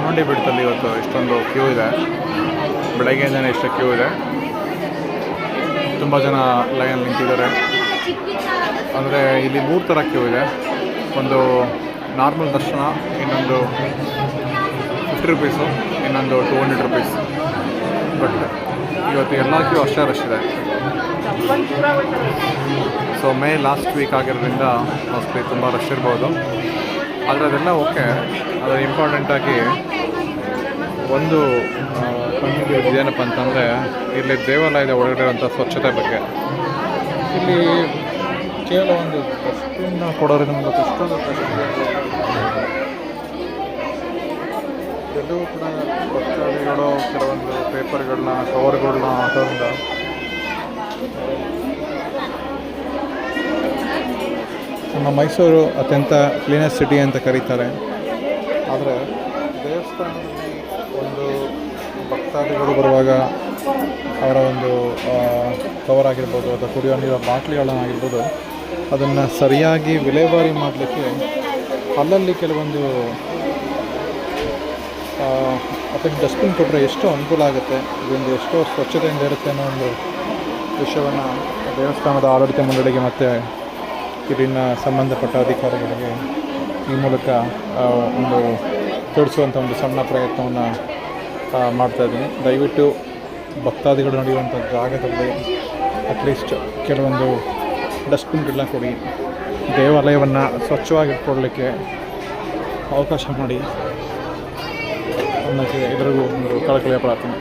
ಚಾಮುಂಡಿ ಬೆಟ್ಟದಲ್ಲಿ ಇವತ್ತು ಇಷ್ಟೊಂದು ಕ್ಯೂ ಇದೆ. ಬೆಳಗ್ಗೆಯಿಂದನೇ ಇಷ್ಟು ಕ್ಯೂ ಇದೆ. ತುಂಬ ಜನ ಲೈನಲ್ಲಿ ನಿಂತಿದ್ದಾರೆ. ಅಂದರೆ ಇಲ್ಲಿ 3 ಥರ ಕ್ಯೂ ಇದೆ. ಒಂದು ನಾರ್ಮಲ್ ದರ್ಶನ, ಇನ್ನೊಂದು 50 ರುಪೀಸು, ಇನ್ನೊಂದು 200 ರುಪೀಸ್. ಬಟ್ ಇವತ್ತು ಎಲ್ಲ ಕ್ಯೂ ಅಷ್ಟೇ ರಶ್ ಇದೆ. ಸೊ ಮೇ ಲಾಸ್ಟ್ ವೀಕ್ ಆಗಿರೋದ್ರಿಂದ ಮೋಸ್ಟ್ಲಿ ತುಂಬ ರಶ್ ಇರ್ಬೋದು. ಆದರೆ ಅದೆಲ್ಲ ಓಕೆ. ಆದರೆ ಇಂಪಾರ್ಟೆಂಟಾಗಿ ಒಂದು ಕಣ್ಣಿಗೆ ಏನಪ್ಪ ಅಂತಂದರೆ ಇಲ್ಲಿ ದೇವಾಲಯದ ಒಳಗಡೆ ಇರುವಂಥ ಸ್ವಚ್ಛತೆ ಬಗ್ಗೆ. ಇಲ್ಲಿ ಕೇವಲ ಒಂದು ಡಸ್ಟ್ಬಿನ್ ಕೊಡೋದ್ರಿಂದ ಮತ್ತು ಎಷ್ಟೊಂದು ಎಲ್ಲವೂ ಕೂಡ ಭಕ್ತಾದಿಗಳು ಕೆಲವೊಂದು ಪೇಪರ್ಗಳನ್ನ, ಕವರ್ಗಳನ್ನ ಹಾಕೋದ್ರಿಂದ ನಮ್ಮ ಮೈಸೂರು ಅತ್ಯಂತ ಕ್ಲೀನೆಸ್ಟ್ ಸಿಟಿ ಅಂತ ಕರೀತಾರೆ. ಆದರೆ ದೇವಸ್ಥಾನದಲ್ಲಿ ಒಂದು ಭಕ್ತಾದಿಗಳು ಬರುವಾಗ ಅವರ ಒಂದು ಕವರ್ ಆಗಿರ್ಬೋದು ಅಥವಾ ಕುಡಿಯೋ ನೀರಿನ ಬಾಟ್ಲಿಗಳನ್ನಾಗಿರ್ಬೋದು, ಅದನ್ನು ಸರಿಯಾಗಿ ವಿಲೇವಾರಿ ಮಾಡಲಿಕ್ಕೆ ಅಲ್ಲಲ್ಲಿ ಕೆಲವೊಂದು ಅದಕ್ಕೆ ಡಸ್ಟ್ಬಿನ್ ಕೊಟ್ಟರೆ ಎಷ್ಟು ಅನುಕೂಲ ಆಗುತ್ತೆ, ಇದೊಂದು ಎಷ್ಟೋ ಸ್ವಚ್ಛತೆಯಿಂದ ಇರುತ್ತೆ ಅನ್ನೋ ಒಂದು ವಿಷಯವನ್ನು ದೇವಸ್ಥಾನದ ಆಡಳಿತ ಮಂಡಳಿಗೆ ಮತ್ತು ಇಲ್ಲಿನ ಸಂಬಂಧಪಟ್ಟ ಅಧಿಕಾರಿಗಳಿಗೆ ಈ ಮೂಲಕ ಒಂದು ತಿಳಿಸುವಂಥ ಒಂದು ಸಣ್ಣ ಪ್ರಯತ್ನವನ್ನು ಮಾಡ್ತಾಯಿದ್ದೀನಿ. ದಯವಿಟ್ಟು ಭಕ್ತಾದಿಗಳು ನಡೆಯುವಂಥ ಜಾಗದಲ್ಲಿ ಅಟ್ಲೀಸ್ಟ್ ಕೆಲವೊಂದು ಡಸ್ಟ್ಬಿನ್ಗಳನ್ನ ಕೊಡಿ, ದೇವಾಲಯವನ್ನು ಸ್ವಚ್ಛವಾಗಿಟ್ಕೊಳ್ಳಲಿಕ್ಕೆ ಅವಕಾಶ ಮಾಡಿ ಅನ್ನೋಕ್ಕೆ ಎಲ್ಲರಿಗೂ ಒಂದು ಕಳಕಳಿಯ ಪ್ರಾರ್ಥನೆ.